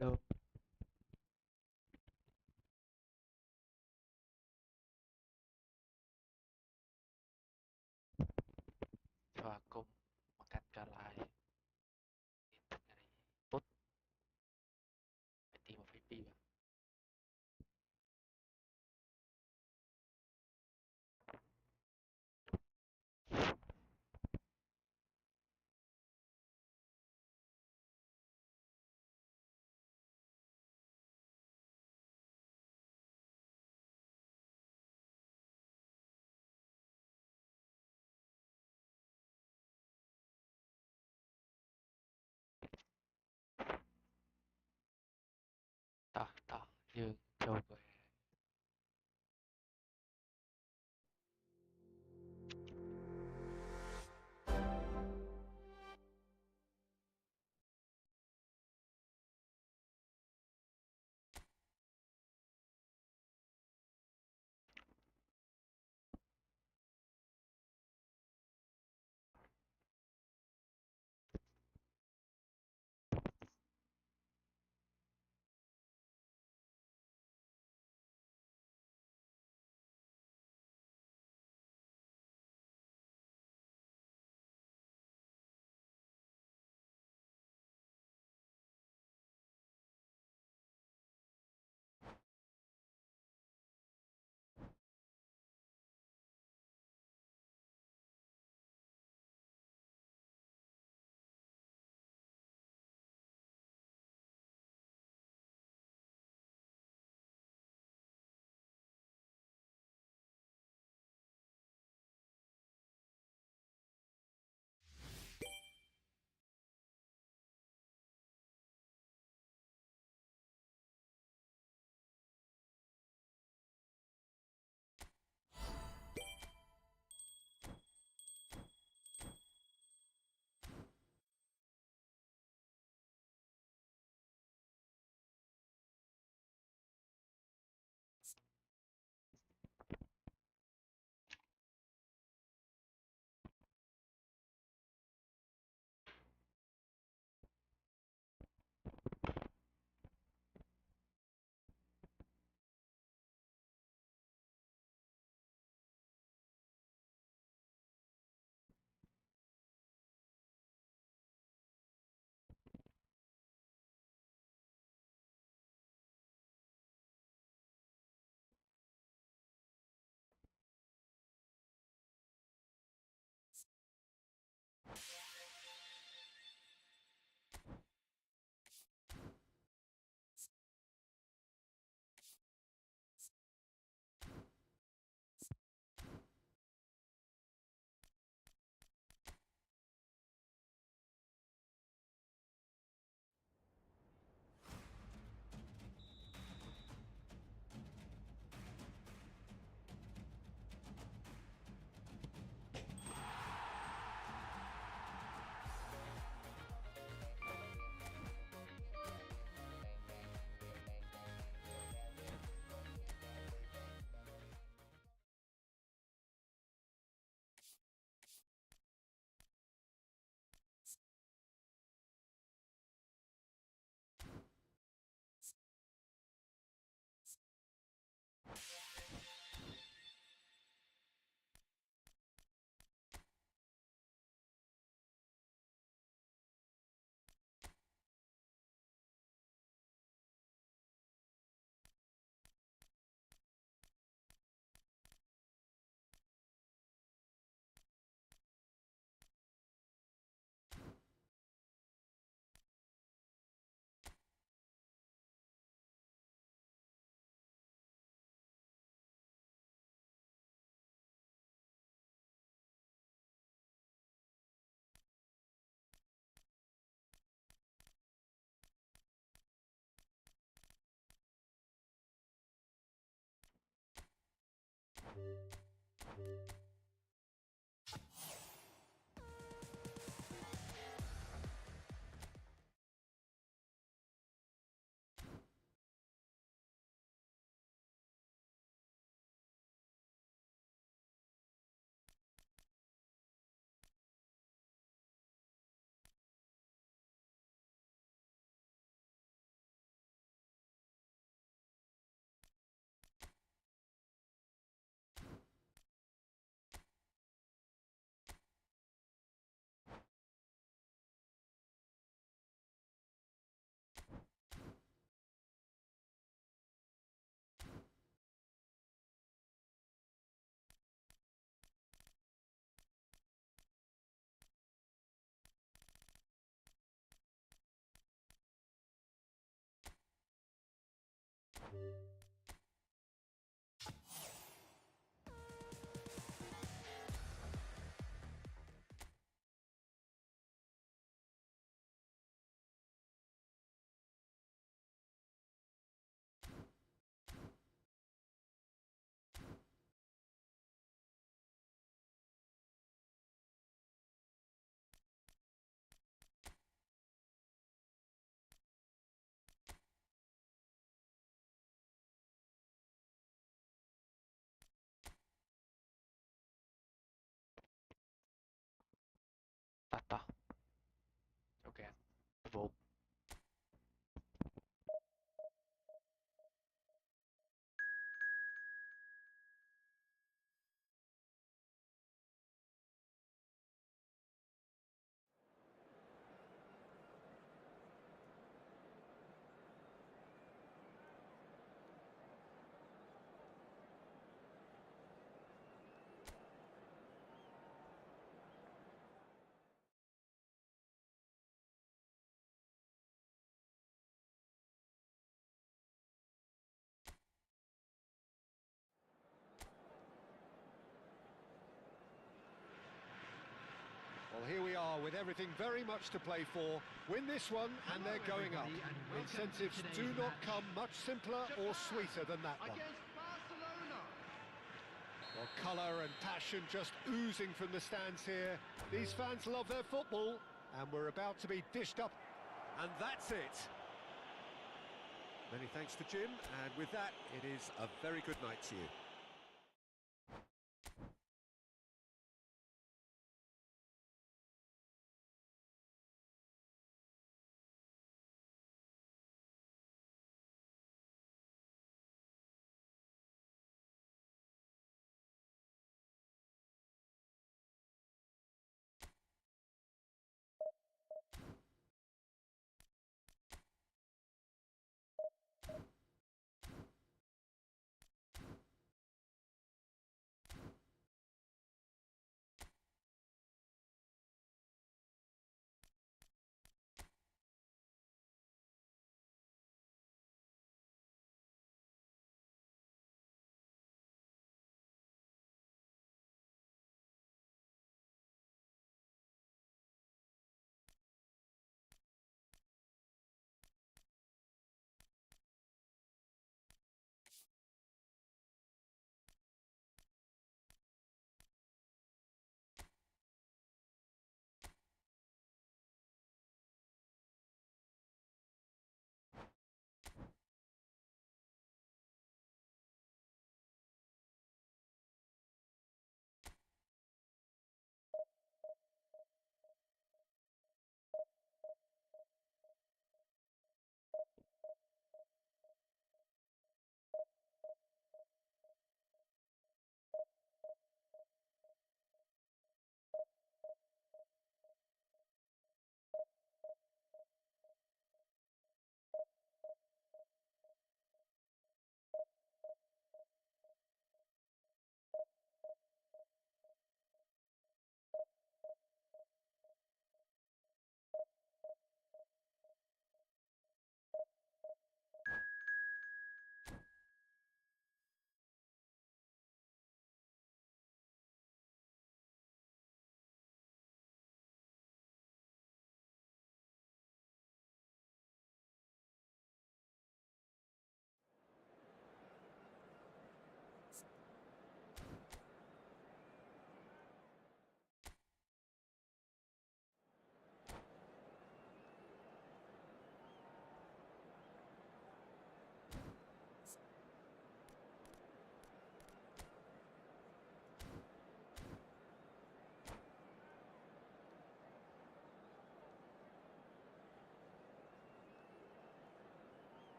Hello. Assalamualaikum makan kalai tốt phải tìm một phải tìm ta ta như châu người ตัดต่อโอเคโว Well, here we are with everything very much to play for. Win this one and they're going up. Incentives do not come much simpler or sweeter than that one. Well, colour and passion just oozing from the stands here. These fans love their football and we're about to be dished up. And that's it. Many thanks to Jim, and with that, it is a very good night to you.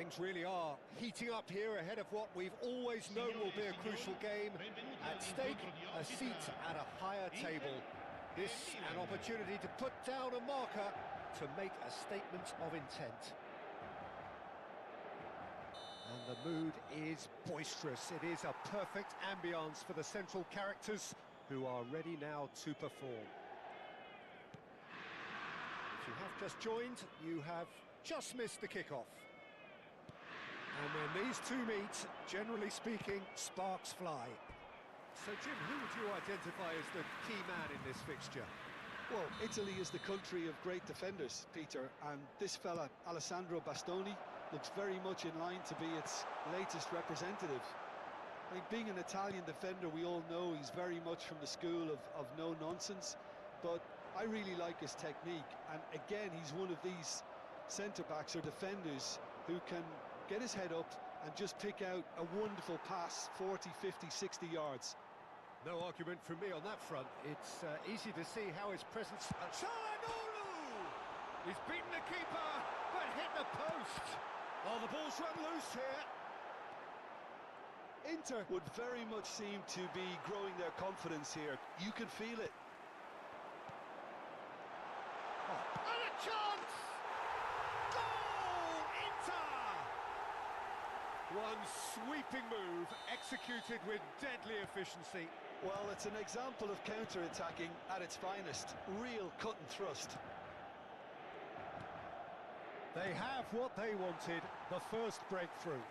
Things really are heating up here ahead of what we've always known will be a crucial game. At stake, a seat at a higher table. This an opportunity to put down a marker to make a statement of intent. And the mood is boisterous. It is a perfect ambience for the central characters who are ready now to perform. If you have just joined, you have just missed the kickoff. And when these two meet, generally speaking, sparks fly. So, Jim, who would you identify as the key man in this fixture? Well, Italy is the country of great defenders, Peter, and this fella, Alessandro Bastoni, looks very much in line to be its latest representative. I think being an Italian defender, we all know he's very much from the school of no-nonsense, but I really like his technique, and again, he's one of these centre-backs or defenders who can get his head up and just pick out a wonderful pass, 40, 50, 60 yards. No argument from me on that front. It's easy to see how his presence... Çalhanoğlu! He's beaten the keeper, but hit the post. Oh, the ball's run loose here. Inter would very much seem to be growing their confidence here. You can feel it. Oh. And a chance! Goal! Inter! One sweeping move, executed with deadly efficiency. Well, it's an example of counter-attacking at its finest. Real cut and thrust. They have what they wanted, the first breakthrough.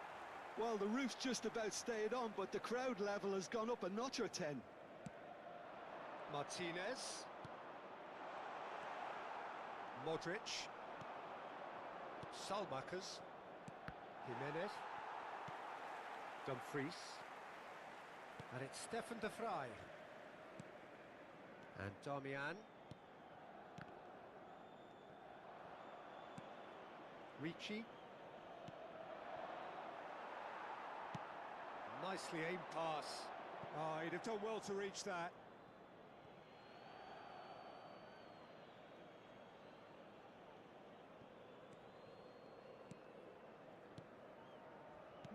Well, the roof's just about stayed on, but the crowd level has gone up a notch or 10. Martinez. Modric. Salmakers. Jimenez. Dumfries. And it's Stefan de Vrij. And Darmian. Ricci. Nicely aimed pass. Oh, he'd have done well to reach that.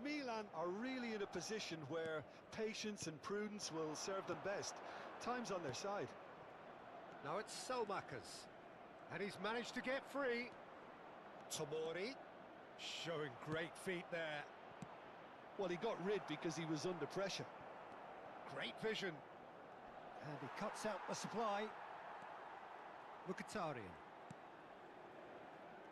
Milan are really in a position where patience and prudence will serve them best. Time's on their side. Now it's Salmakers. And he's managed to get free. Tomori, showing great feet there. Well, he got rid because he was under pressure. Great vision. And he cuts out the supply. Mkhitaryan.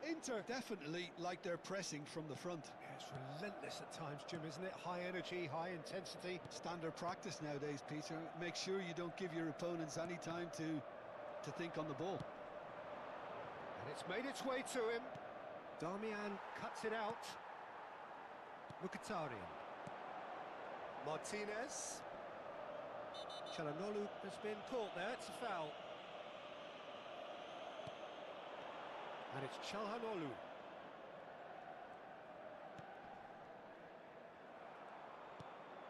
Inter definitely like their pressing from the front. Yeah, it's relentless at times, Jim, isn't it? High energy, high intensity. Standard practice nowadays, Peter. Make sure you don't give your opponents any time to think on the ball. And it's made its way to him. Darmian cuts it out. Mkhitaryan. Martinez. Çalhanoğlu has been caught there, it's a foul. And it's Çalhanoğlu.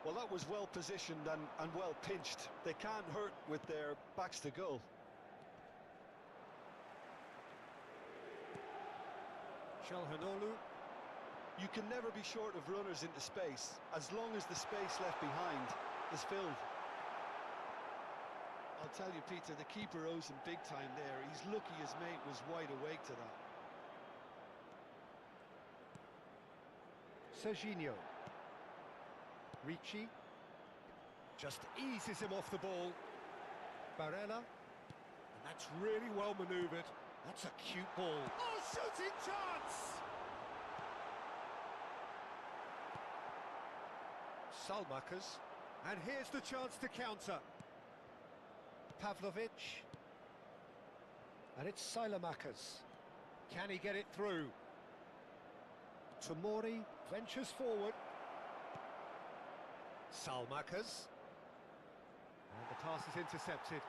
Well, that was well positioned and well pinched. They can't hurt with their backs to goal. Çalhanoğlu. You can never be short of runners into space, as long as the space left behind is filled. I'll tell you, Peter, the keeper owes him big time there. He's lucky his mate was wide awake to that. Serginho. Ricci. Just eases him off the ball. Barella. And that's really well manoeuvred. That's a cute ball. Oh, shooting chance! Salmakers. And here's the chance to counter. Pavlovic. And it's Salmakers. Can he get it through? Tomori ventures forward. Salmakers. And the pass is intercepted.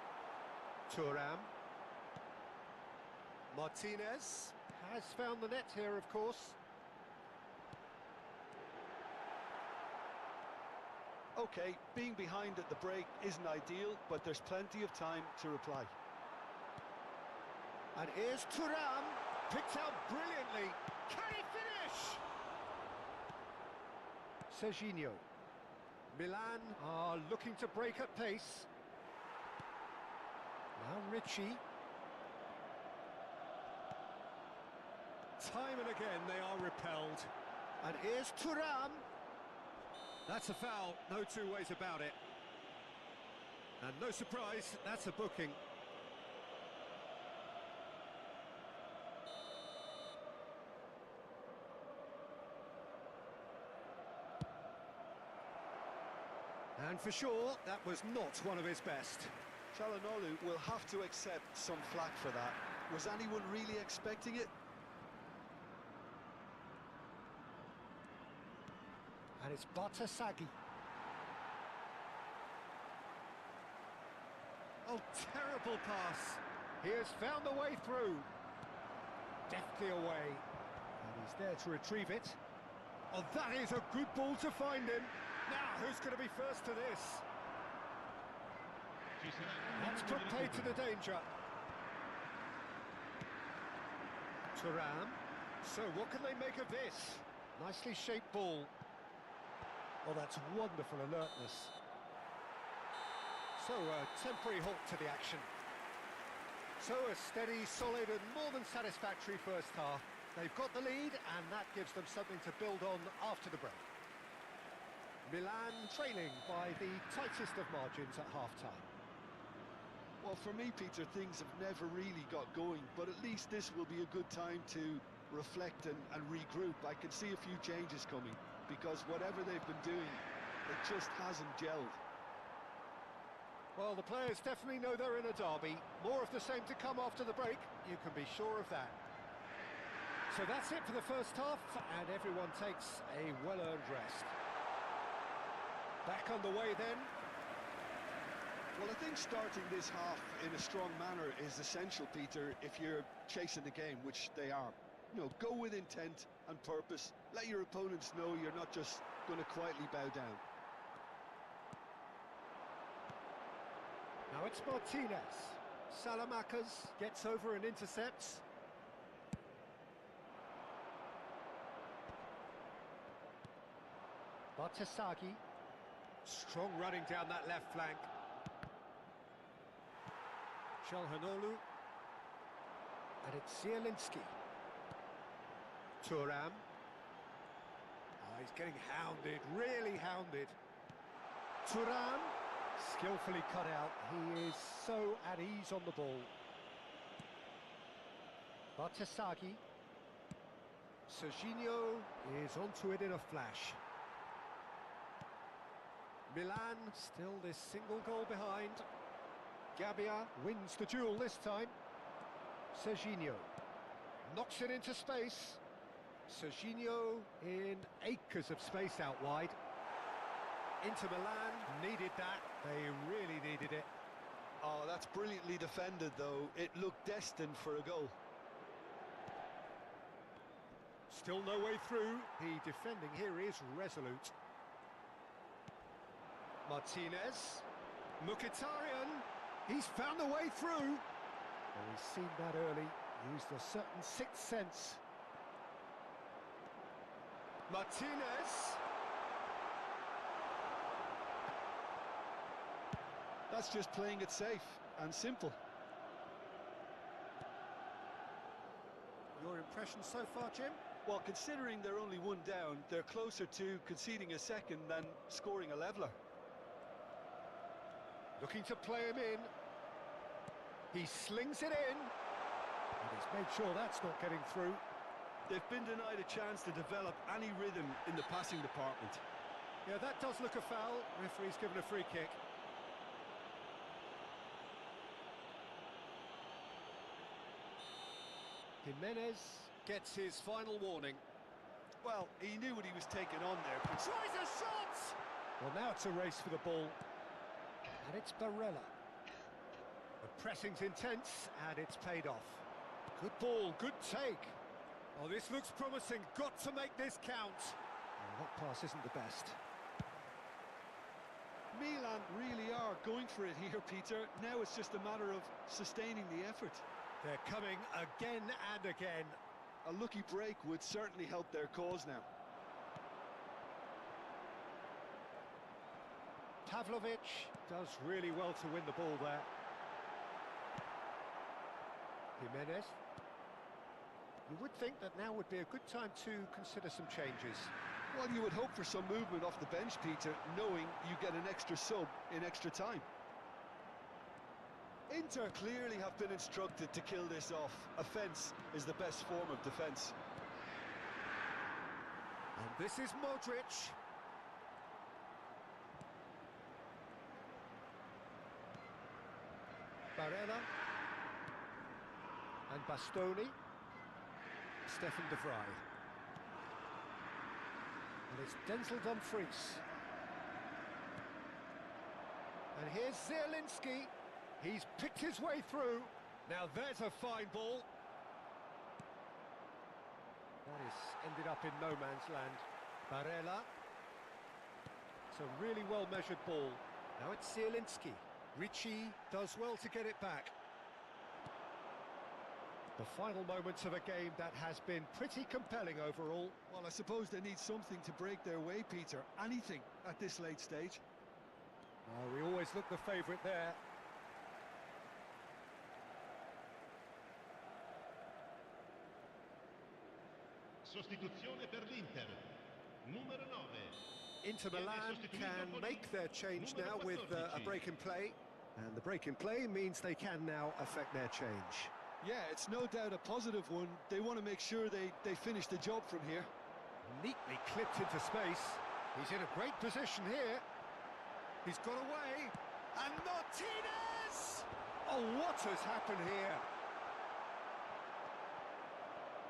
Thuram. Martinez has found the net here, of course. Okay, being behind at the break isn't ideal, but there's plenty of time to reply. And here's Thuram, picked out brilliantly. Can he finish? Serginho. Milan are looking to break at pace. Now Ricci. Time and again they are repelled. And here's Thuram. That's a foul, no two ways about it. And no surprise, that's a booking. And for sure, that was not one of his best. Çalhanoğlu will have to accept some flack for that. Was anyone really expecting it? And it's Batasagi. Oh, terrible pass. He has found the way through. Deftly away. And he's there to retrieve it. Oh, that is a good ball to find him. Now, who's going to be first to this? That's put paid to the danger. Thuram. So, what can they make of this? Nicely shaped ball. Oh, that's wonderful alertness. So, a temporary halt to the action. So, a steady, solid and more than satisfactory first half. They've got the lead and that gives them something to build on after the break. Milan trailing by the tightest of margins at half-time. Well, for me, Peter, things have never really got going, but at least this will be a good time to reflect and regroup. I can see a few changes coming, because whatever they've been doing, it just hasn't gelled. Well, the players definitely know they're in a derby. More of the same to come after the break, you can be sure of that. So that's it for the first half, and everyone takes a well-earned rest. Back underway then. Well, I think starting this half in a strong manner is essential, Peter, if you're chasing the game, which they are. You know, go with intent and purpose. Let your opponents know you're not just going to quietly bow down. Now it's Martinez. Salamakers gets over and intercepts. Batasagi. Strong running down that left flank. Çalhanoğlu. And it's Zielinski. Thuram. Oh, he's getting hounded, really hounded. Thuram. Skillfully cut out. He is so at ease on the ball. Batasagi. Serginho is onto it in a flash. Milan still this single goal behind. Gabbia wins the duel this time. Serginho knocks it into space. Serginho in acres of space out wide. Inter Milan needed that. They really needed it. Oh, that's brilliantly defended, though. It looked destined for a goal. Still no way through. The defending here is resolute. Martinez. Mkhitaryan. He's found a way through. Well, he's seen that early. Used a certain sixth sense. Martinez. That's just playing it safe and simple. Your impression so far, Jim? Well, considering they're only one down, they're closer to conceding a second than scoring a leveller. Looking to play him in. He slings it in. And he's made sure that's not getting through. They've been denied a chance to develop any rhythm in the passing department. Yeah, that does look a foul. Referee's given a free kick. Jimenez gets his final warning. Well, he knew what he was taking on there. Tries a shot! Well, now it's a race for the ball. And it's Barella. The pressing's intense, and it's paid off. Good ball, good take. Oh, this looks promising. Got to make this count. Oh, that pass isn't the best. Milan really are going for it here, Peter. Now it's just a matter of sustaining the effort. They're coming again and again. A lucky break would certainly help their cause now. Pavlovic does really well to win the ball there. Jimenez. You would think that now would be a good time to consider some changes. Well, you would hope for some movement off the bench, Peter, knowing you get an extra sub in extra time. Inter clearly have been instructed to kill this off. Offence is the best form of defence. And this is Modric. Barella. And Bastoni. Stefan de Vrij. And it's Denzel Dumfries. And here's Zielinski. He's picked his way through. Now there's a fine ball. That is ended up in no man's land. Barella. It's a really well-measured ball. Now it's Zielinski. Ricci does well to get it back. The final moments of a game that has been pretty compelling overall. Well, I suppose they need something to break their way, Peter. Anything at this late stage. We always look the favourite there. Sostituzione per l'Inter. Numero 9. Inter Milan can make their change now with a break in play. And the break in play means they can now affect their change. Yeah, it's no doubt a positive one. They want to make sure they finish the job from here. Neatly clipped into space. He's in a great position here. He's got away. And Martinez! Oh, what has happened here?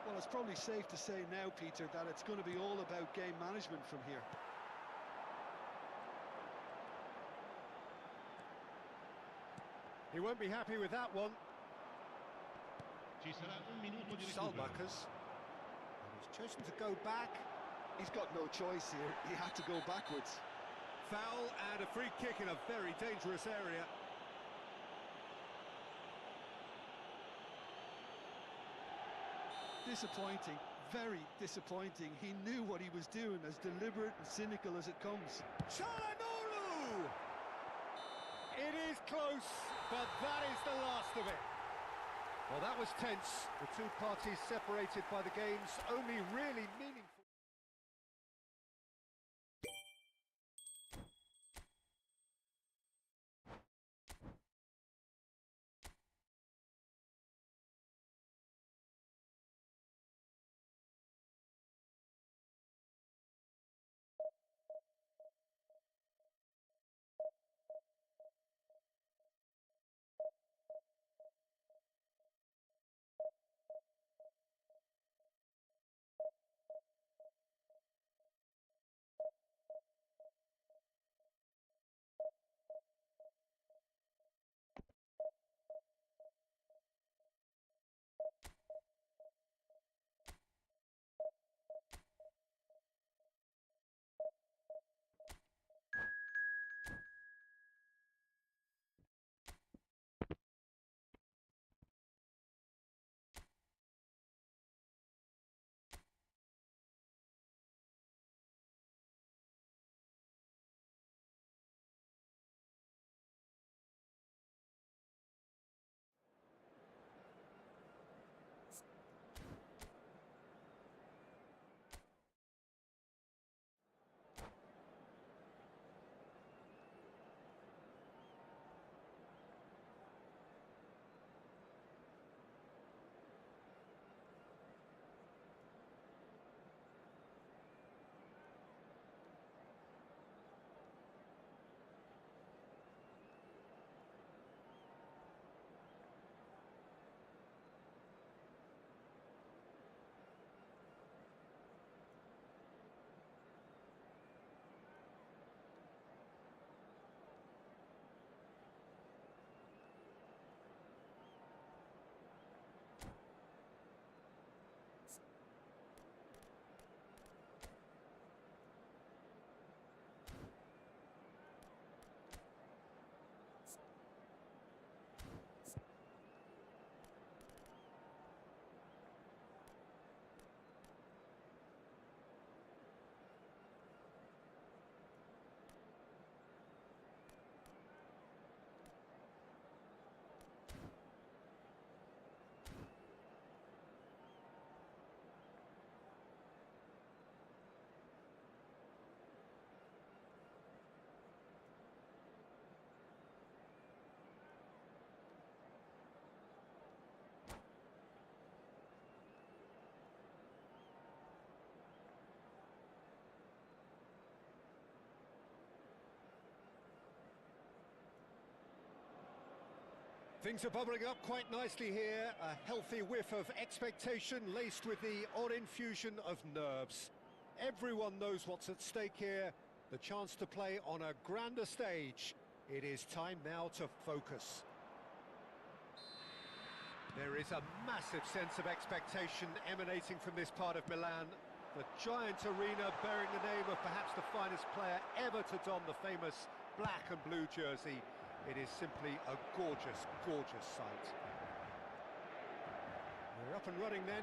Well, it's probably safe to say now, Peter, that it's going to be all about game management from here. He won't be happy with that one. Ci sarà un minuto di recupero. Salmakers. And he's chosen to go back. He's got no choice here. He had to go backwards. Foul and a free kick in a very dangerous area. Disappointing, very disappointing. He knew what he was doing, as deliberate and cynical as it comes. Çalhanoğlu! It is close, but that is the last of it. Well, that was tense. The two parties separated by the game's only really meaningful... Things are bubbling up quite nicely here. A healthy whiff of expectation laced with the odd infusion of nerves. Everyone knows what's at stake here. The chance to play on a grander stage. It is time now to focus. There is a massive sense of expectation emanating from this part of Milan. The giant arena bearing the name of perhaps the finest player ever to don the famous black and blue jersey. It is simply a gorgeous, gorgeous sight. We're up and running then.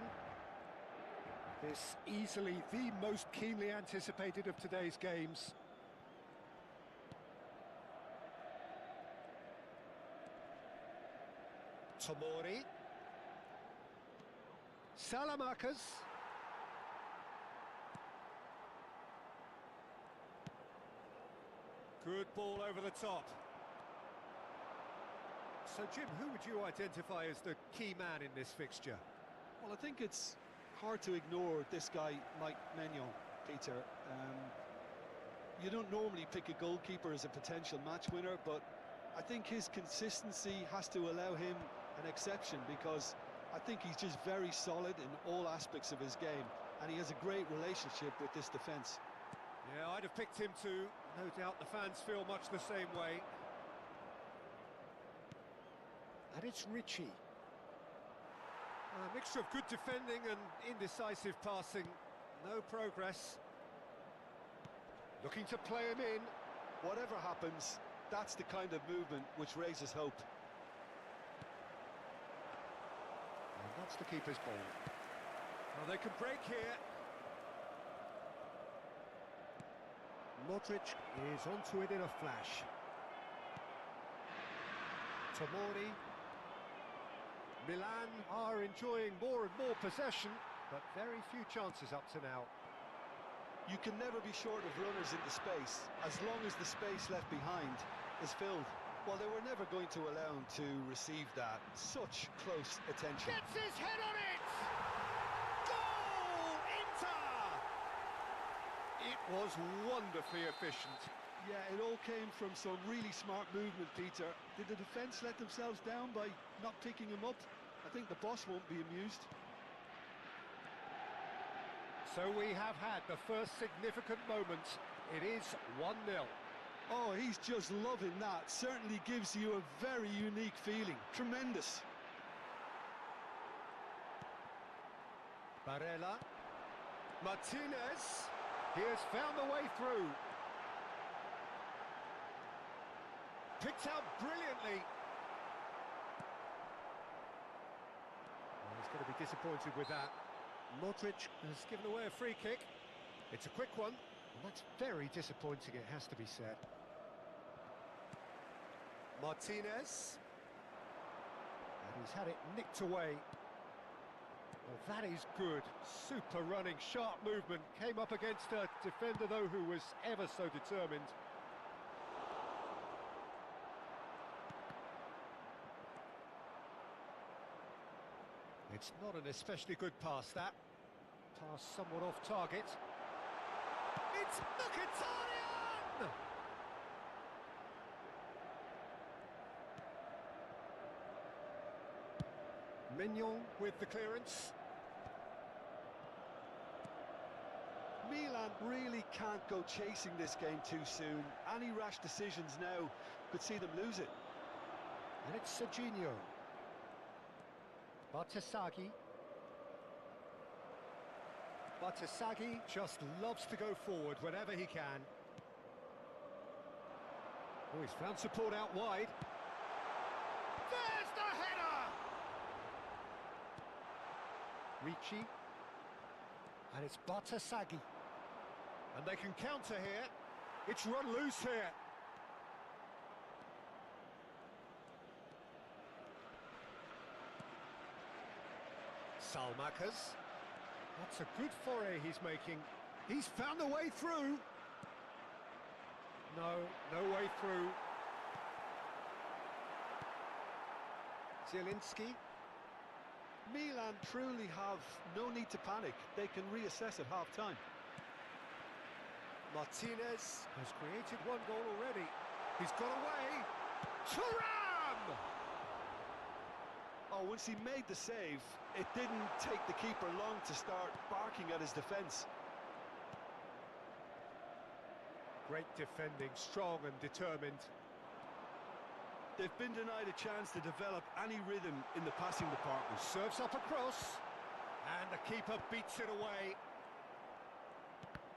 This easily the most keenly anticipated of today's games. Tomori. Salamakers. Good ball over the top. So, Jim, who would you identify as the key man in this fixture? Well, I think it's hard to ignore this guy, Mike Maignan, Peter. You don't normally pick a goalkeeper as a potential match winner, but I think his consistency has to allow him an exception, because I think he's just very solid in all aspects of his game, and he has a great relationship with this defence. Yeah, I'd have picked him too. No doubt the fans feel much the same way. And it's Richie. A mixture of good defending and indecisive passing. No progress. Looking to play him in. Whatever happens, that's the kind of movement which raises hope. And that's the keeper's ball. Well, they can break here. Modric is onto it in a flash. Tomori. Milan are enjoying more and more possession, but very few chances up to now. You can never be short of runners into space, as long as the space left behind is filled. Well, they were never going to allow him to receive that. Such close attention. Gets his head on it! Goal! Inter! It was wonderfully efficient. Yeah, it all came from some really smart movement, Peter. Did the defence let themselves down by not picking him up? I think the boss won't be amused. So we have had the first significant moment. It is 1-0. Oh, he's just loving that. Certainly gives you a very unique feeling. Tremendous. Barella. Martinez. He has found the way through. Picked out brilliantly. Well, he's going to be disappointed with that. Modric has given away a free kick. It's a quick one, and that's very disappointing, it has to be said. Martinez. And he's had it nicked away. Well, that is good. Super running, sharp movement. Came up against a defender, though, who was ever so determined. It's not an especially good pass, that. Pass somewhat off target. It's Mkhitaryan! Maignan with the clearance. Milan really can't go chasing this game too soon. Any rash decisions now could see them lose it. And it's Serginho. Bartasaghi. Bartasaghi just loves to go forward whenever he can. Oh, he's found support out wide. There's the header! Ricci. And it's Bartasaghi. And they can counter here. It's run loose here. Salmakers. That's a good foray he's making. He's found a way through. No way through. Zielinski. Milan truly have no need to panic. They can reassess at half-time. Martinez has created one goal already. He's got away. Thuram! Oh, once he made the save, it didn't take the keeper long to start barking at his defence. Great defending, strong and determined. They've been denied a chance to develop any rhythm in the passing department. Serves up across, and the keeper beats it away.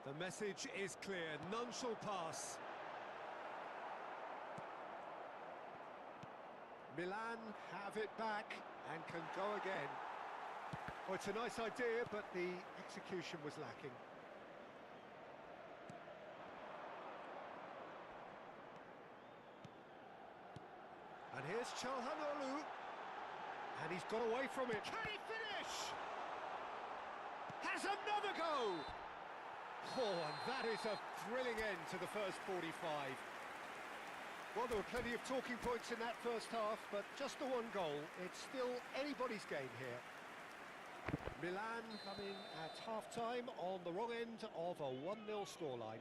The message is clear, none shall pass. Milan have it back and can go again. Well, it's a nice idea, but the execution was lacking. And here's Çalhanoğlu, and he's got away from it. Can he finish? Has another go! Oh, and that is a thrilling end to the first 45. Well, there were plenty of talking points in that first half, but just the one goal. It's still anybody's game here. Milan coming at half-time on the wrong end of a 1-0 scoreline.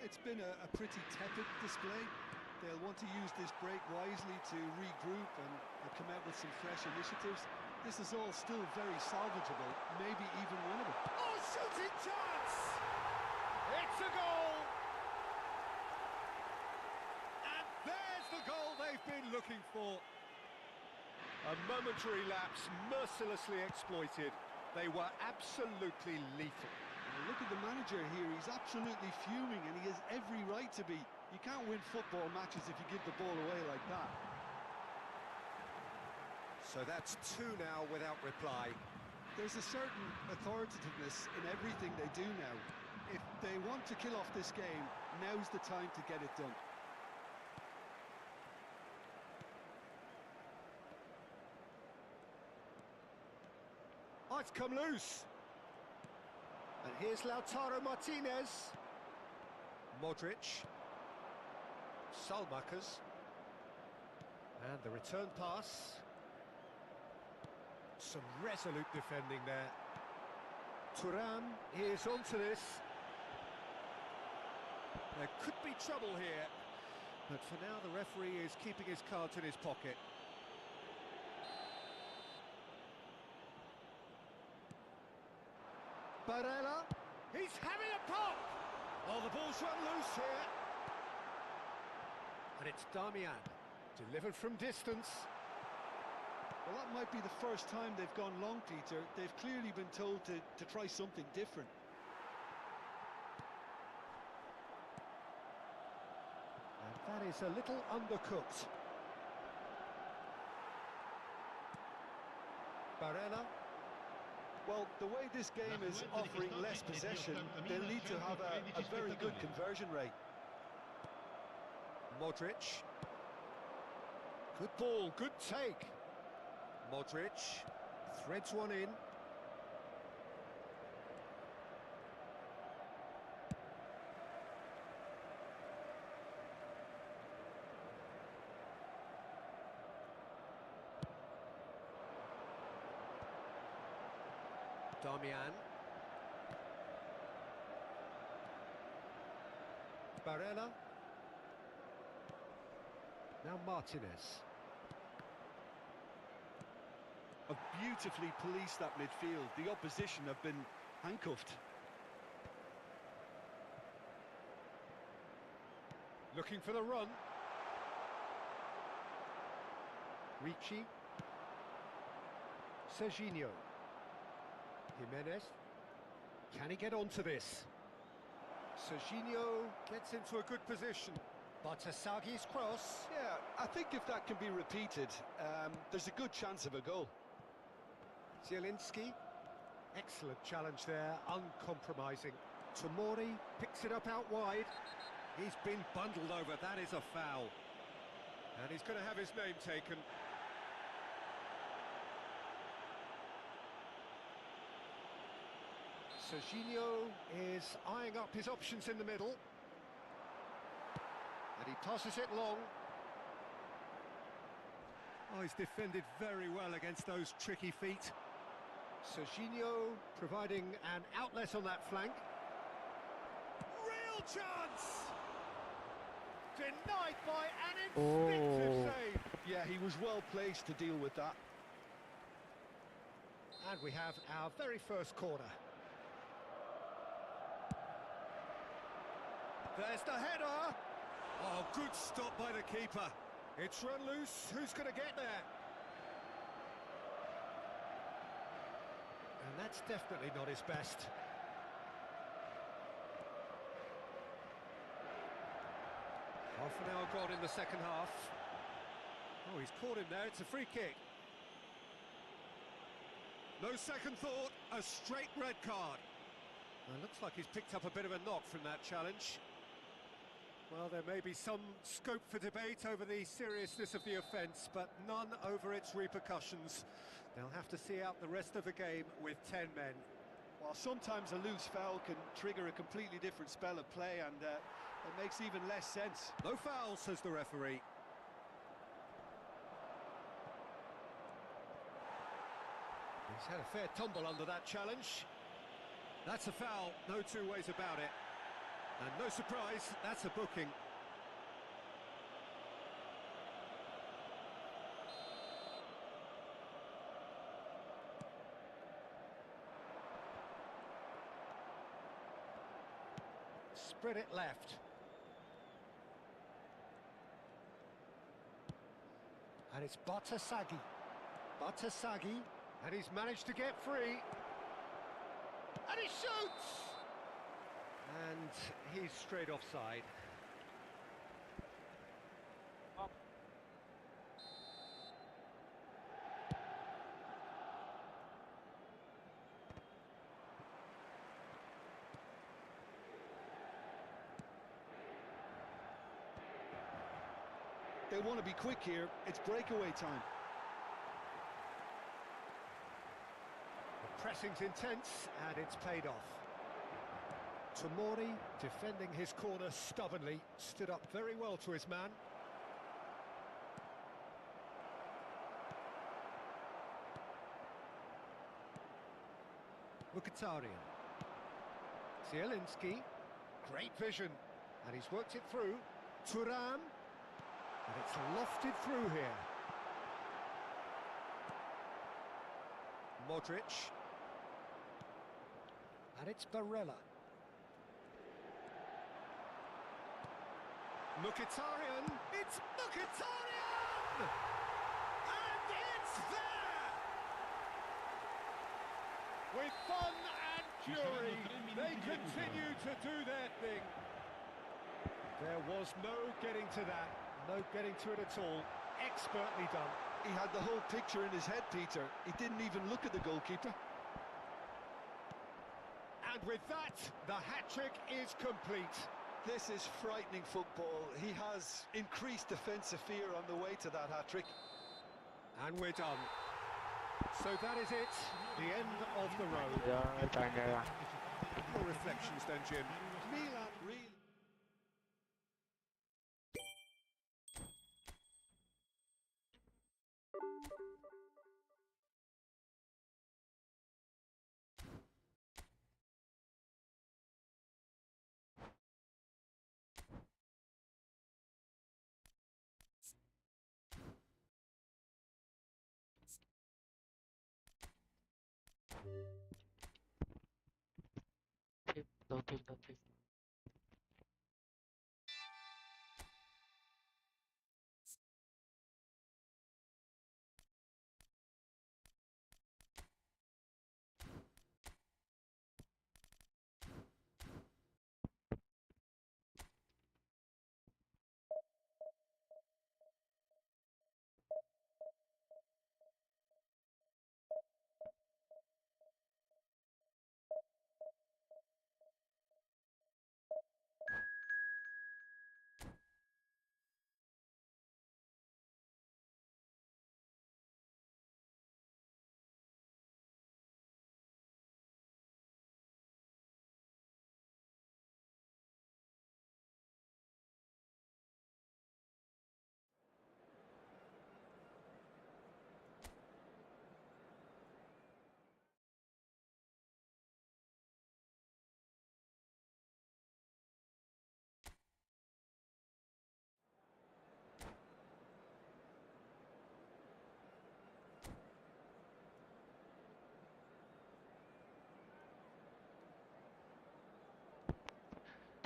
It's been a pretty tepid display. They'll want to use this break wisely to regroup and come out with some fresh initiatives. This is all still very salvageable, maybe even winnable. Oh, shooting chance! It's a goal! And there's the goal they've been looking for. A momentary lapse, mercilessly exploited. They were absolutely lethal. Look at the manager here, he's absolutely fuming and he has every right to be. You can't win football matches if you give the ball away like that. So that's 2 now without reply. There's a certain authoritativeness in everything they do now. If they want to kill off this game, now's the time to get it done. Oh, it's come loose. And here's Lautaro Martinez. Modric. Salmakers. And the return pass. Some resolute defending there. Thuram is onto this. There could be trouble here, but for now the referee is keeping his cards in his pocket. Barella, he's having a pop! Oh, the ball's run loose here. And it's Damian, delivered from distance. Well, that might be the first time they've gone long, Peter. They've clearly been told to try something different. And that is a little undercooked. Barella. Well, the way this game is offering less possession, they'll need to have a very good conversion rate. Modric. Good ball, good take. Modric threads one in. Damian. Barella. Now Martinez. Have beautifully policed that midfield. The opposition have been handcuffed. Looking for the run. Ricci. Serginho. Jimenez. Can he get onto this? Serginho gets into a good position. Batasagi's cross. Yeah, I think if that can be repeated, there's a good chance of a goal. Zielinski. Excellent challenge there, uncompromising. Tomori picks it up out wide. He's been bundled over, that is a foul. And he's going to have his name taken. Serginho is eyeing up his options in the middle. And he passes it long. Oh, he's defended very well against those tricky feet. Serginho providing an outlet on that flank. Real chance! Denied by an instinctive save. Yeah, he was well placed to deal with that. And we have our very first corner. There's the header! Oh, good stop by the keeper. It's run loose, who's going to get there? And that's definitely not his best. Half an hour gone in the second half. Oh, he's caught him there, it's a free kick. No second thought, a straight red card. Well, looks like he's picked up a bit of a knock from that challenge. Well, there may be some scope for debate over the seriousness of the offence, but none over its repercussions. They'll have to see out the rest of the game with 10 men. While sometimes a loose foul can trigger a completely different spell of play, and it makes even less sense. No foul, says the referee. He's had a fair tumble under that challenge. That's a foul, no two ways about it. And no surprise, that's a booking. Spread it left. And it's Batasagi. Batasagi, and he's managed to get free. And he shoots! And he's straight offside. They want to be quick here, it's breakaway time. The pressing's intense, and it's paid off. Tomori, defending his corner stubbornly, stood up very well to his man. Mkhitaryan. Zielinski, great vision, and he's worked it through. Thuram, and it's lofted through here. Modric, and it's Barella. Mkhitaryan, it's Mkhitaryan! And it's there! With fun and fury, they continue to do their thing. There was no getting to that, no getting to it at all. Expertly done. He had the whole picture in his head, Peter. He didn't even look at the goalkeeper. And with that, the hat-trick is complete. This is frightening football. He has increased defensive fear on the way to that hat-trick. And we're done. So that is it, the end of the road. Your reflections then, Jim? Milan really... Đầu tiên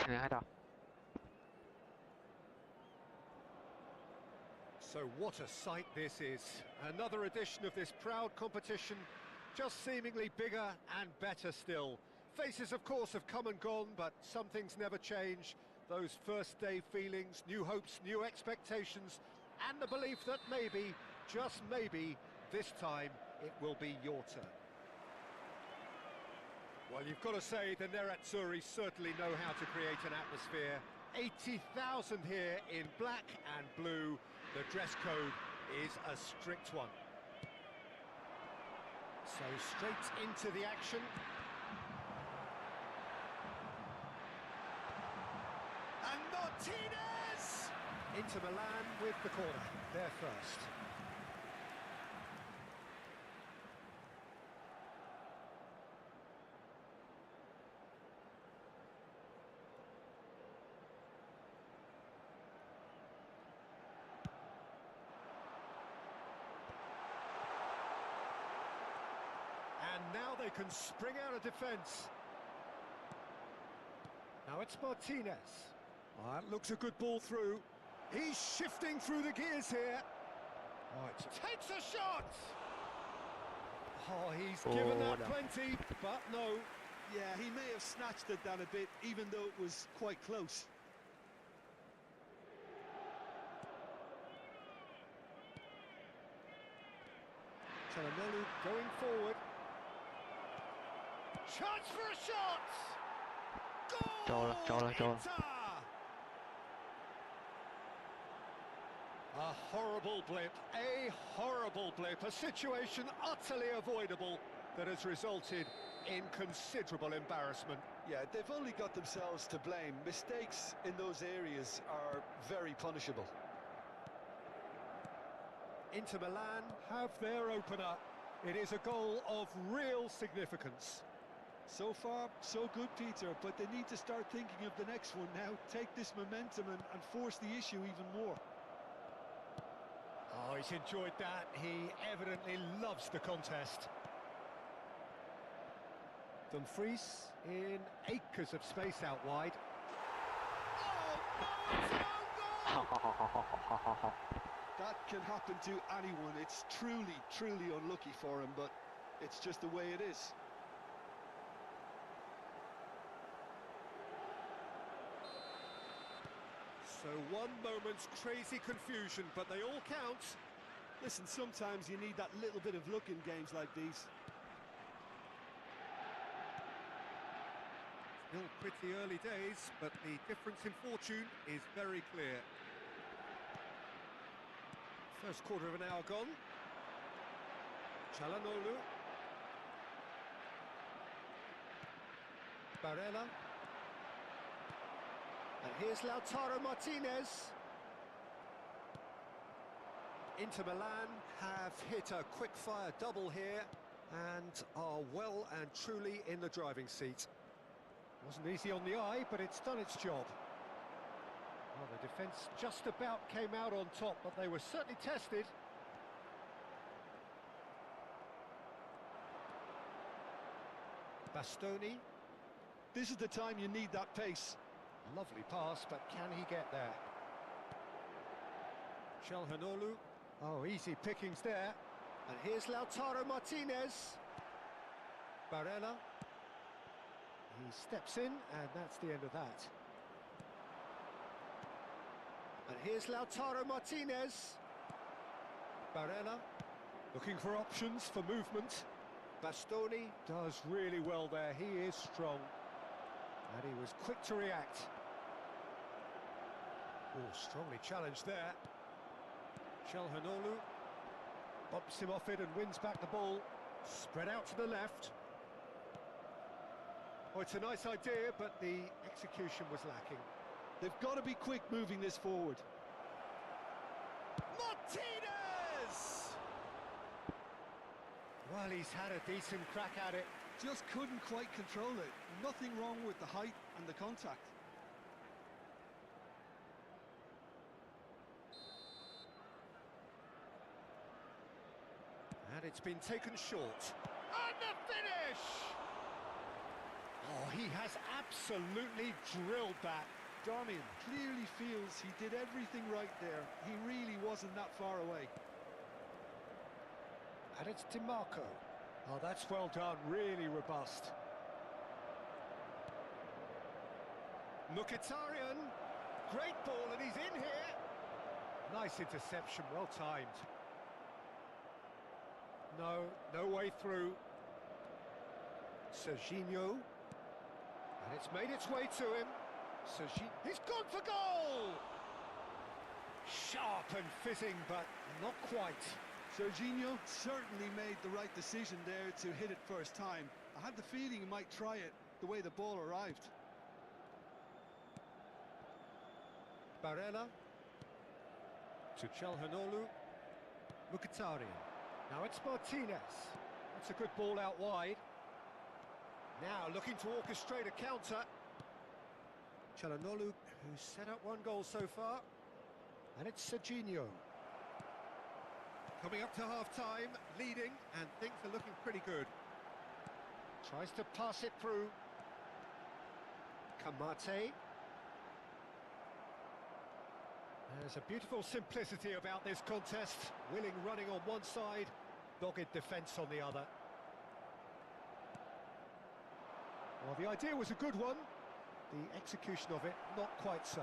nè hết rồi. So what a sight this is. Another edition of this proud competition, just seemingly bigger and better still. Faces, of course, have come and gone, but some things never change. Those first day feelings, new hopes, new expectations, and the belief that maybe, just maybe, this time it will be your turn. Well, you've got to say the Nerazzurri certainly know how to create an atmosphere. 80,000 here in black and blue. The dress code is a strict one. So straight into the action. And Martinez! Inter Milan with the corner. They're first. And now they can spring out of defence. Now it's Martinez. Oh, that looks a good ball through. He's shifting through the gears here. Oh, takes a shot! Oh, he's given that plenty, but no. Yeah, he may have snatched at that a bit, even though it was quite close. Çalhanoğlu going forward. Chance for a shot! Goal! Inter! A horrible blip, a situation utterly avoidable that has resulted in considerable embarrassment. Yeah, they've only got themselves to blame. Mistakes in those areas are very punishable. Inter Milan have their opener. It is a goal of real significance. So far, so good, Peter, but they need to start thinking of the next one now. Take this momentum and force the issue even more. Oh, he's enjoyed that. He evidently loves the contest. Dumfries in acres of space out wide. Oh, no, it's an own goal! That can happen to anyone. It's truly, truly unlucky for him, but it's just the way it is. So one moment's crazy confusion, but they all count. Listen, sometimes you need that little bit of luck in games like these. Still pretty early days, but the difference in fortune is very clear. First quarter of an hour gone. Çalhanoğlu. Barella. And here's Lautaro Martinez. Inter Milan have hit a quick-fire double here and are well and truly in the driving seat. Wasn't easy on the eye, but it's done its job. Well, the defence just about came out on top, but they were certainly tested. Bastoni. This is the time you need that pace. Lovely pass, but can he get there? Çalhanoğlu. Oh, easy pickings there. And here's Lautaro Martinez. Barella. He steps in, and that's the end of that. And here's Lautaro Martinez. Barella. Looking for options for movement. Bastoni does really well there. He is strong. And he was quick to react. Oh, strongly challenged there. Çalhanoğlu bumps him off it and wins back the ball. Spread out to the left. Oh, it's a nice idea, but the execution was lacking. They've got to be quick moving this forward. Martinez! Well, he's had a decent crack at it. Just couldn't quite control it. Nothing wrong with the height and the contact. And it's been taken short. And the finish! Oh, he has absolutely drilled that. Darmian clearly feels he did everything right there. He really wasn't that far away. And it's DiMarco. Oh, that's well done, really robust. Mkhitaryan, great ball, and he's in here. Nice interception, well timed. No way through. Serginho, and it's made its way to him. He's gone for goal! Sharp and fitting, but not quite. Serginho certainly made the right decision there to hit it first time. I had the feeling he might try it the way the ball arrived. Barella to Çalhanoğlu. Mkhitaryan. Now it's Martinez. That's a good ball out wide. Now looking to orchestrate a counter. Çalhanoğlu, who's set up one goal so far. And it's Serginho. Coming up to half-time, leading, and things are looking pretty good. Tries to pass it through. Kamate. There's a beautiful simplicity about this contest. Willing running on one side, dogged defence on the other. Well, the idea was a good one. The execution of it, not quite so.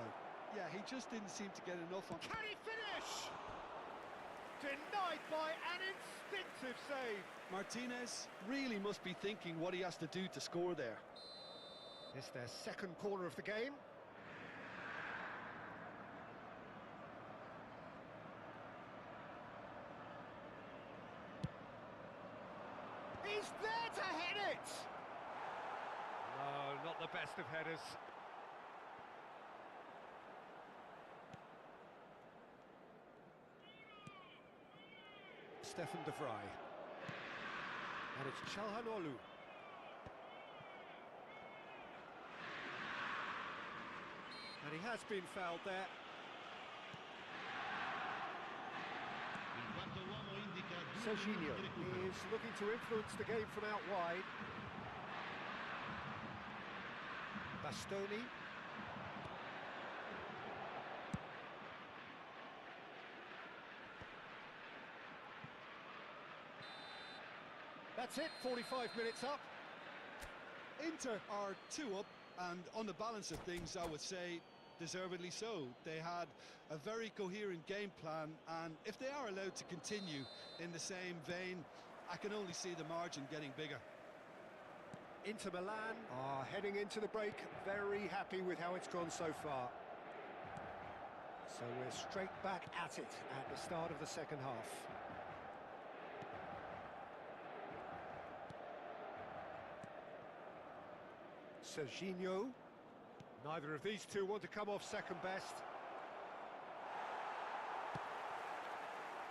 Yeah, he just didn't seem to get enough on. Can he finish? Denied by an instinctive save. Martinez really must be thinking what he has to do to score there. It's their second corner of the game. He's there to head it! No, not the best of headers. Stefan de Vrij. And it's Çalhanoğlu. And he has been fouled there. Serginho is looking to influence the game from out wide. Bastoni. That's it, 45 minutes up. Inter are 2 up, and on the balance of things, I would say deservedly so. They had a very coherent game plan, and if they are allowed to continue in the same vein, I can only see the margin getting bigger. Inter Milan are heading into the break, very happy with how it's gone so far. So we're straight back at it at the start of the second half. Serginho. Neither of these two want to come off second best.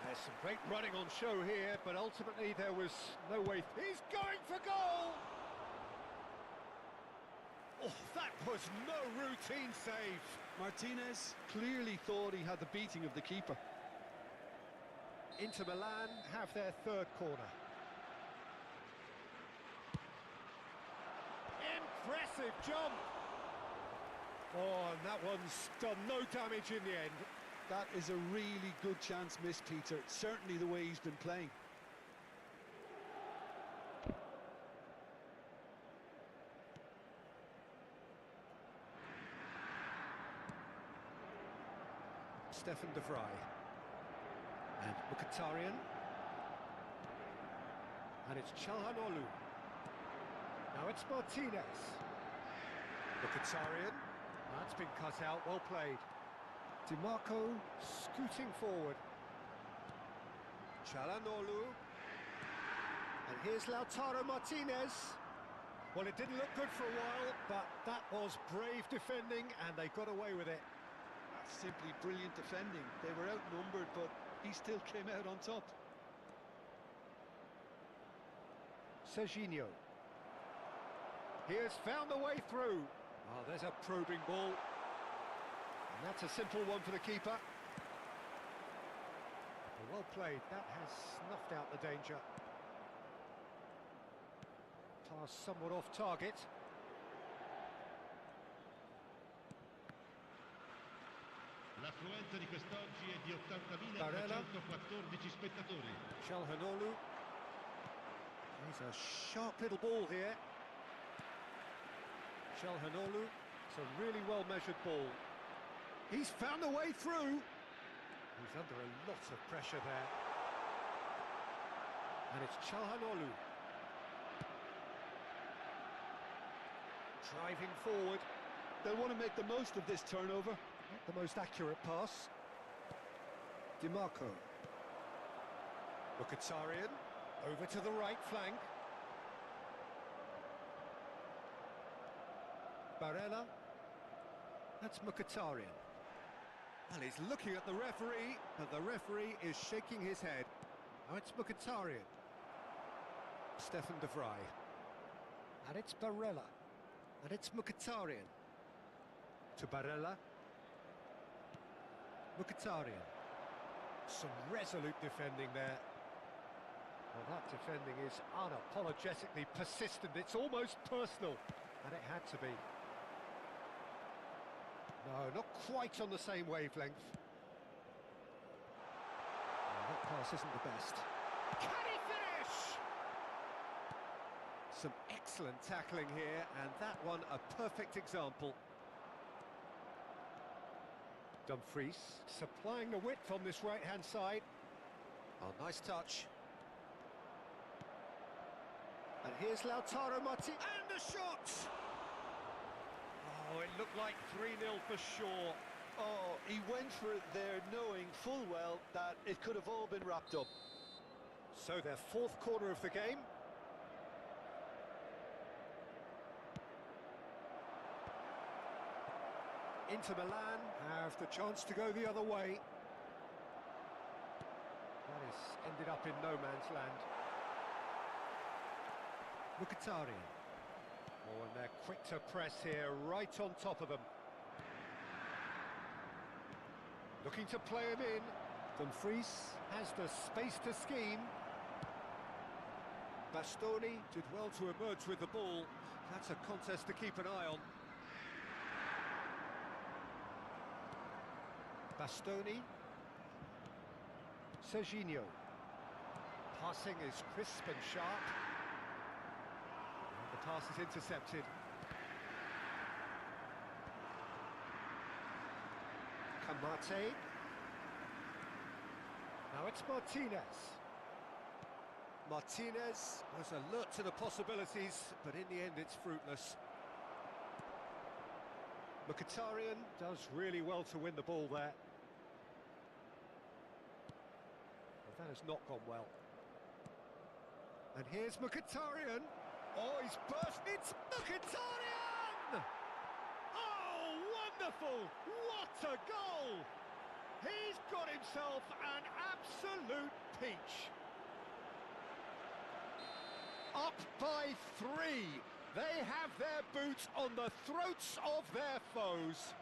There's some great running on show here, but ultimately there was no way. He's going for goal! Oh, that was no routine save. Martinez clearly thought he had the beating of the keeper. Inter Milan have their third corner. Impressive jump! Oh, and that one's done no damage in the end. That is a really good chance missed, Peter. Certainly the way he's been playing. Stefan de Vrij. And Mkhitaryan. And it's Çalhanoğlu. Now it's Martinez. Mkhitaryan. That's been cut out, well played. DiMarco scooting forward. Çalhanoğlu. And here's Lautaro Martinez. Well, it didn't look good for a while, but that was brave defending, and they got away with it. That's simply brilliant defending. They were outnumbered, but he still came out on top. Serginho. He has found the way through. Oh, there's a probing ball. And that's a simple one for the keeper. Well played. That has snuffed out the danger. Pass somewhat off target. L'affluenza di quest'oggi è di Barella. 80.314 spettatori. Çalhanoğlu. He's a sharp little ball here. Çalhanoğlu. It's a really well-measured ball. He's found a way through. He's under a lot of pressure there. And it's Çalhanoğlu. Driving forward. They'll want to make the most of this turnover. Not the most accurate pass. DiMarco. Mkhitaryan. Over to the right flank. Barella. That's Mkhitaryan. Well, he's looking at the referee, but the referee is shaking his head. Now it's Mkhitaryan. Stefan de Vrij. And it's Barella. And it's Mkhitaryan. To Barella. Mkhitaryan. Some resolute defending there. Well, that defending is unapologetically persistent. It's almost personal. And it had to be. No, not quite on the same wavelength. Oh, that pass isn't the best. Can he finish? Some excellent tackling here, and that one a perfect example. Dumfries supplying the width on this right-hand side. Oh, nice touch. And here's Lautaro Martinez. And the shot! Oh, it looked like 3-0 for sure. Oh, he went for it there knowing full well that it could have all been wrapped up. So their fourth quarter of the game. Inter Milan have the chance to go the other way. That has ended up in no man's land. Mkhitaryan. Oh, and they're quick to press here, right on top of them. Looking to play him in. Dumfries has the space to scheme. Bastoni did well to emerge with the ball. That's a contest to keep an eye on. Bastoni. Serginho. Passing is crisp and sharp. And the pass is intercepted. Kamate. Now it's Martinez. Martinez was alert to the possibilities, but in the end it's fruitless. Mkhitaryan does really well to win the ball there. But that has not gone well. And here's Mkhitaryan. Oh, he's burst. It's Mkhitaryan! Oh, wonderful! What a goal! He's got himself an absolute peach. Up by 3. They have their boots on the throats of their foes.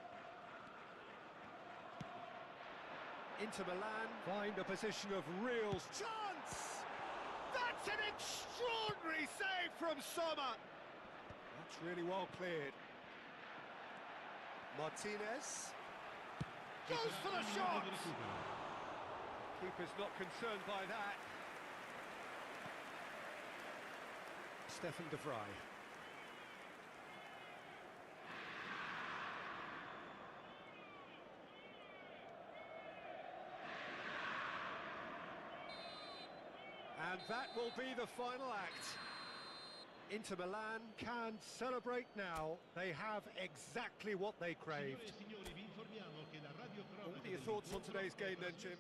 Inter Milan find a position of real chance. That's an extraordinary save from Sommer. That's really well cleared. Martinez goes for the shot. Keeper's not concerned by that. Stefan de Vrij. And that will be the final act. Inter Milan can celebrate now. They have exactly what they craved. What are your thoughts on today's game then, Jim?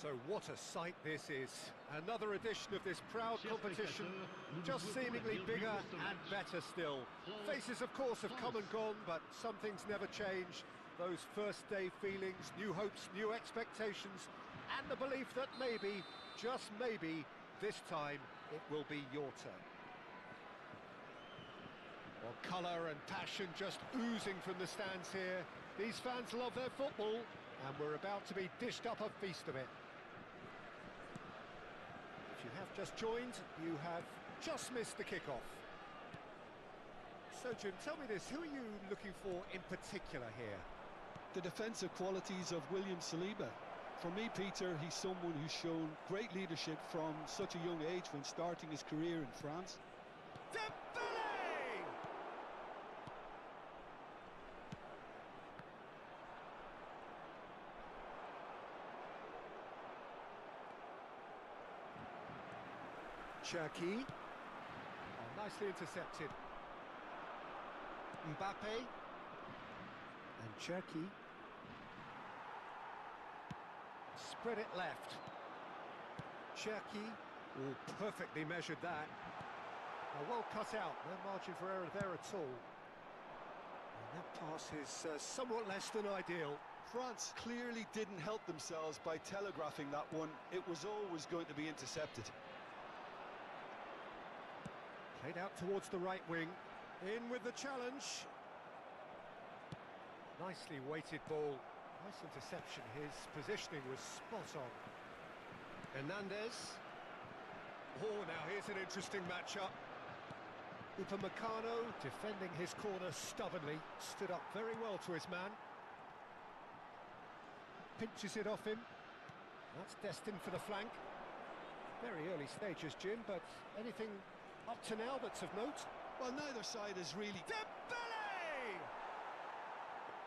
So what a sight this is. Another edition of this proud competition, just seemingly bigger and better still. Faces, of course, have come and gone, but some things never change. Those first day feelings, new hopes, new expectations, and the belief that maybe, just maybe, this time it will be your turn. Well, colour and passion just oozing from the stands here. These fans love their football, and we're about to be dished up a feast of it. If you have just joined, you have just missed the kickoff. So, Jim, tell me this, who are you looking for in particular here? The defensive qualities of William Saliba. For me, Peter, he's someone who's shown great leadership from such a young age when starting his career in France. Cherki. Oh, nicely intercepted. Mbappe. And Cherki. Spread it left. Cherki. Oh, perfectly measured that. Well cut out. No margin for error there at all. And that pass is somewhat less than ideal. France clearly didn't help themselves by telegraphing that one. It was always going to be intercepted. Played out towards the right wing. In with the challenge. Nicely weighted ball. Nice interception. His positioning was spot on. Hernandez. Oh, now here's an interesting matchup. Upamecano defending his corner stubbornly. Stood up very well to his man. Pinches it off him. That's destined for the flank. Very early stages, Jim, but anything up to now that's of note? Well, neither side is really... Dembele!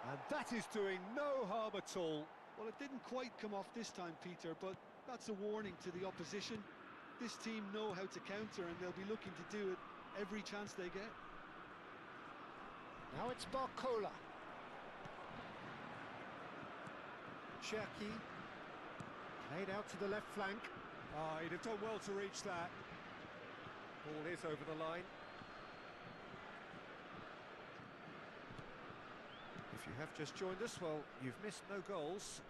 And that is doing no harm at all. Well, it didn't quite come off this time, Peter, but that's a warning to the opposition. This team know how to counter, and they'll be looking to do it every chance they get. Now it's Barcola. Cherki. Played out to the left flank. Oh, he'd have done well to reach that. Ball is over the line. If you have just joined us, well, you've missed no goals.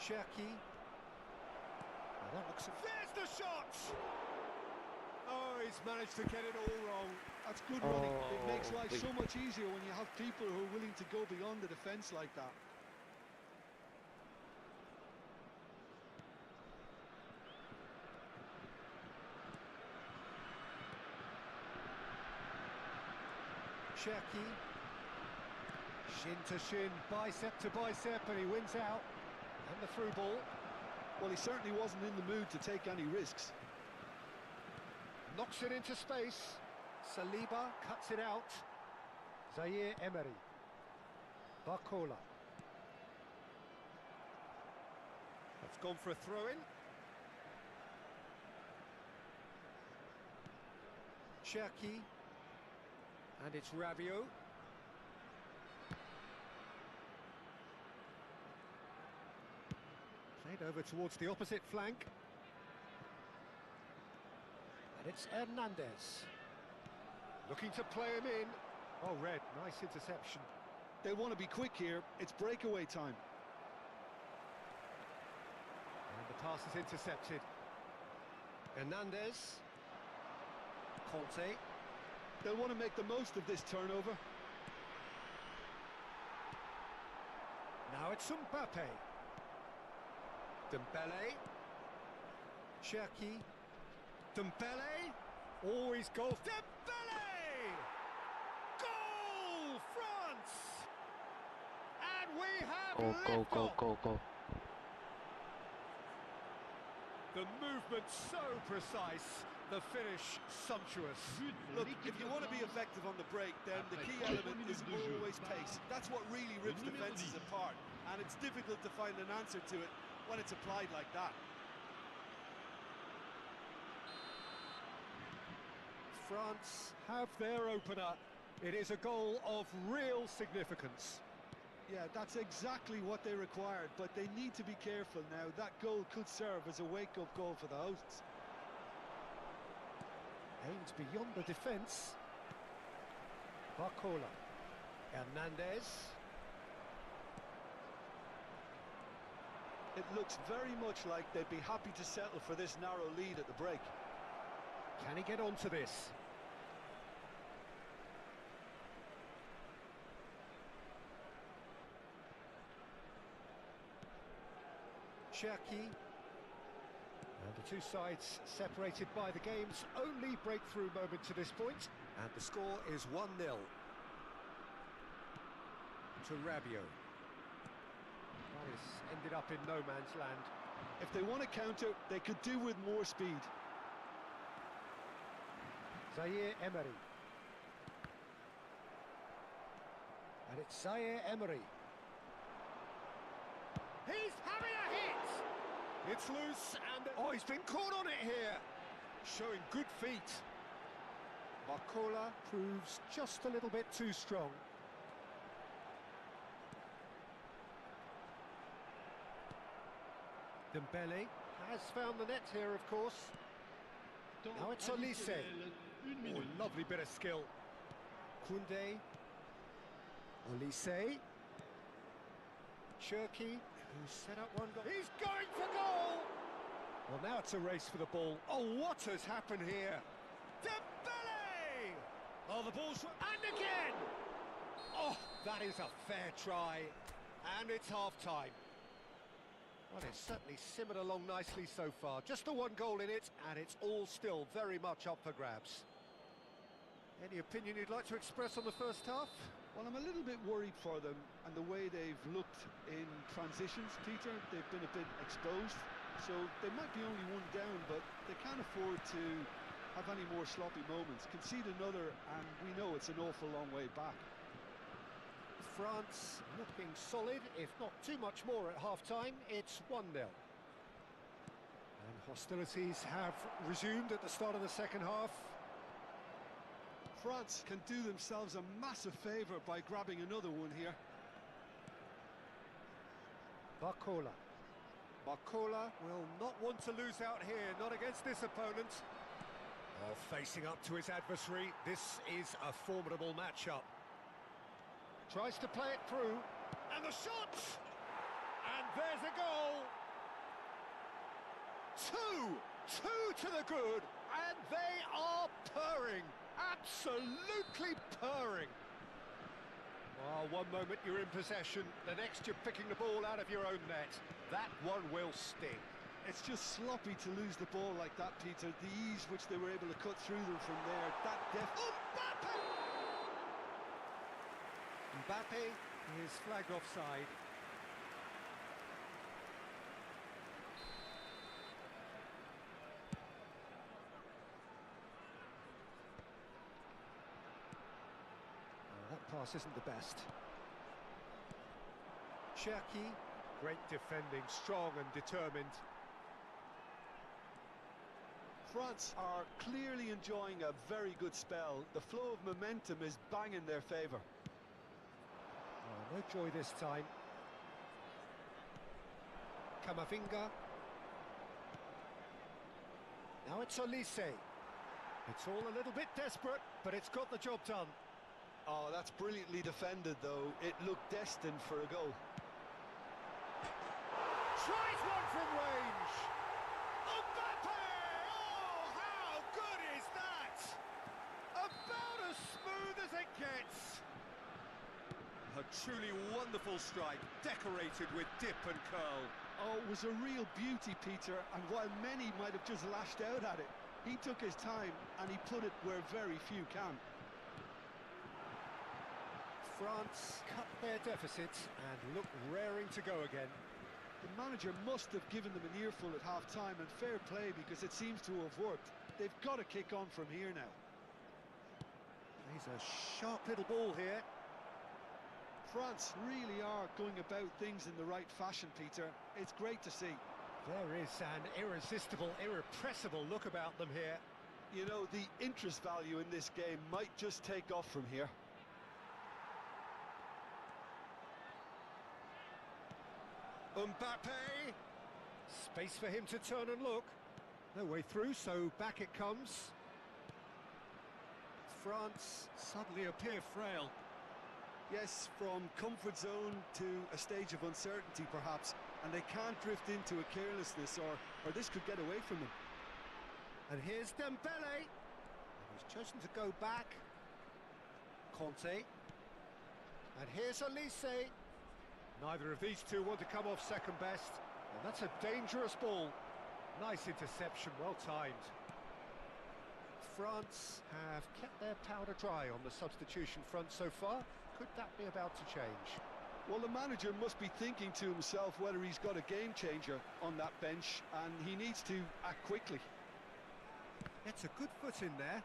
Cherki. Well, that looks... There's the shot! Oh, he's managed to get it all wrong. That's good running. It makes life so much easier when you have people who are willing to go beyond the defence like that. Cherki. Shin to shin, bicep to bicep, and he wins out. And the through ball. Well, he certainly wasn't in the mood to take any risks. Knocks it into space. Saliba cuts it out. Zaire Emery. Barcola. That's gone for a throw-in. Cherki. And it's Rabiot. Played over towards the opposite flank. And it's Hernandez. Looking to play him in. Oh, Red, nice interception. They want to be quick here. It's breakaway time. And the pass is intercepted. Hernandez. Conte. They'll want to make the most of this turnover. Now it's Mbappe. Dembele. Cherki. Dembele. Oh, he's goal. Dembele! Goal, France! And we have Go. The movement so precise, the finish sumptuous. Look, if you want to be effective on the break, then the key element is always pace. That's what really rips defences apart, and it's difficult to find an answer to it when it's applied like that. France have their opener. It is a goal of real significance. Yeah, that's exactly what they required, but they need to be careful now. That goal could serve as a wake-up call for the hosts. Aims beyond the defence. Barcola. Hernandez. It looks very much like they'd be happy to settle for this narrow lead at the break. Can he get onto this? Cherki. And the two sides separated by the game's only breakthrough moment to this point. And the score is 1-0. To Rabiot. Well, it's ended up in no man's land. If they want to counter, they could do with more speed. Zaire Emery. And it's Zaire Emery. He's having a hit! It's loose and... Oh, he's been caught on it here! Showing good feet. Barcola proves just a little bit too strong. Dembele has found the net here, of course. Now it's Olise. Oh, lovely bit of skill. Koundé. Olise. Cherki, who set up one goal. He's going for goal! Well, now it's a race for the ball. Oh, what has happened here? Dembele! Oh, the ball's... And again! Oh, that is a fair try. And it's half-time. Well, it's certainly simmered along nicely so far. Just the one goal in it, and it's all still very much up for grabs. Any opinion you'd like to express on the first half? Well, I'm a little bit worried for them and the way they've looked in transitions, Peter. They've been a bit exposed, so they might be only one down, but they can't afford to have any more sloppy moments. Concede another, and we know it's an awful long way back. France looking solid, if not too much more at half-time. It's 1-0. And hostilities have resumed at the start of the second half. France can do themselves a massive favour by grabbing another one here. Barcola. Barcola will not want to lose out here, not against this opponent. Oh, facing up to his adversary, this is a formidable matchup. Tries to play it through, and the shot! And there's a goal! Two to the good, and they are purring, absolutely purring. Well, one moment you're in possession, the next you're picking the ball out of your own net. That one will sting. It's just sloppy to lose the ball like that, Peter. The ease which they were able to cut through them from there, that Mbappe! Mbappe is flagged offside. Oh, that pass isn't the best. Cherki, great defending, strong and determined. France are clearly enjoying a very good spell. The flow of momentum is bang in their favour. Oh, no joy this time. Camavinga. Now it's Olise. It's all a little bit desperate, but it's got the job done. Oh, that's brilliantly defended, though. It looked destined for a goal. Tries one from range. Mbappe! Oh, how good is that? About as smooth as it gets. A truly wonderful strike, decorated with dip and curl. Oh, it was a real beauty, Peter, and while many might have just lashed out at it, he took his time and he put it where very few can. France cut their deficits and look raring to go again. The manager must have given them an earful at half-time, and fair play, because it seems to have worked. They've got to kick on from here now. He's a sharp little ball here. France really are going about things in the right fashion, Peter. It's great to see. There is an irresistible, irrepressible look about them here. You know, the interest value in this game might just take off from here. Mbappe. Space for him to turn and look. No way through, so back it comes. France suddenly appear frail. Yes, from comfort zone to a stage of uncertainty perhaps, and they can't drift into a carelessness or this could get away from them. And here's Dembele. And he's chosen to go back. Conte. And here's Olise. Neither of these two want to come off second best. And that's a dangerous ball. Nice interception, well timed. France have kept their powder dry on the substitution front so far. Could that be about to change? Well, the manager must be thinking to himself whether he's got a game changer on that bench, and he needs to act quickly. Gets a good foot in there.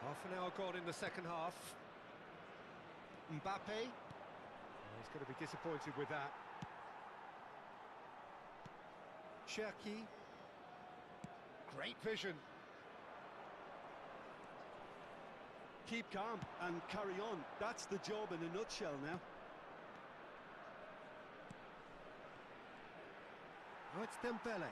Half an hour gone in the second half. Mbappe. He's going to be disappointed with that. Cherki. Great vision. Keep calm and carry on. That's the job in a nutshell now. Oh, it's Dembele.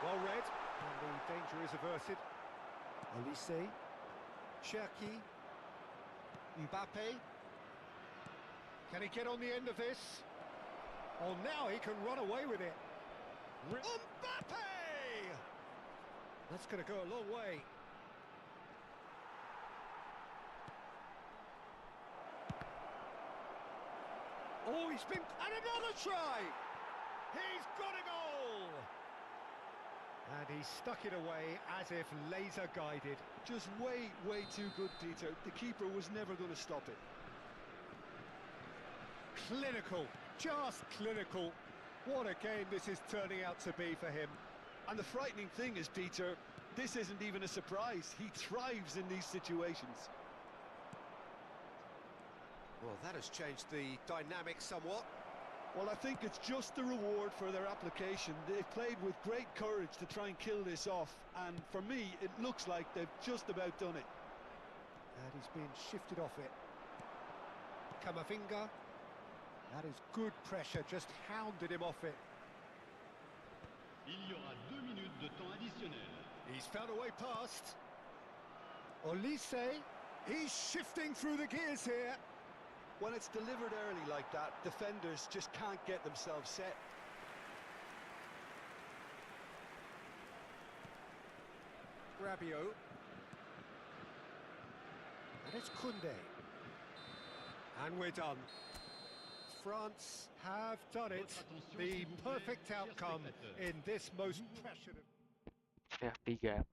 Well read, and the danger is averted. Olise. Cherki. Mbappe. Can he get on the end of this? Oh, now he can run away with it. Mbappe! That's going to go a long way. Oh, he's been... And another try! He's got a goal! And he stuck it away as if laser guided. Just way, way too good, Peter. The keeper was never going to stop it. Clinical, just clinical. What a game this is turning out to be for him. And the frightening thing is, Peter, this isn't even a surprise. He thrives in these situations. Well, that has changed the dynamic somewhat. Well, I think it's just the reward for their application. They've played with great courage to try and kill this off, and for me, it looks like they've just about done it. And he's being shifted off it. Camavinga. That is good pressure, just hounded him off it. Il y aura 2 minutes de temps additionnel. He's found a way past. Olise. He's shifting through the gears here. When it's delivered early like that, defenders just can't get themselves set. Rabiot. And it's Koundé. And we're done. France have done it. The perfect outcome in this most pressured... Ya 3-3.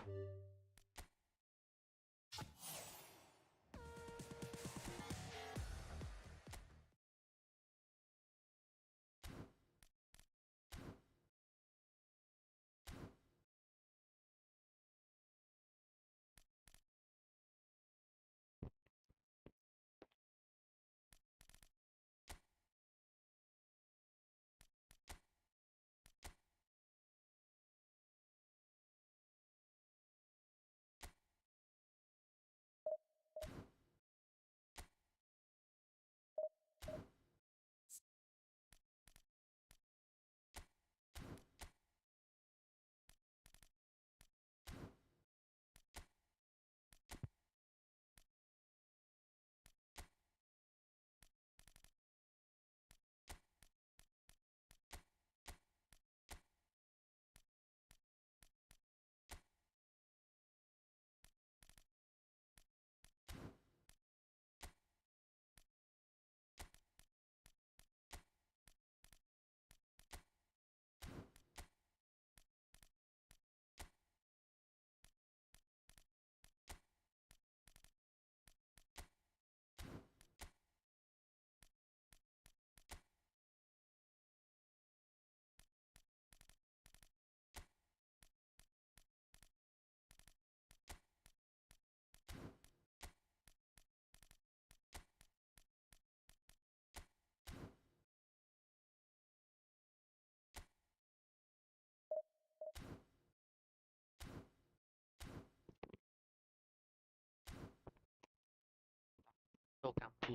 ចូលកម្មវិធី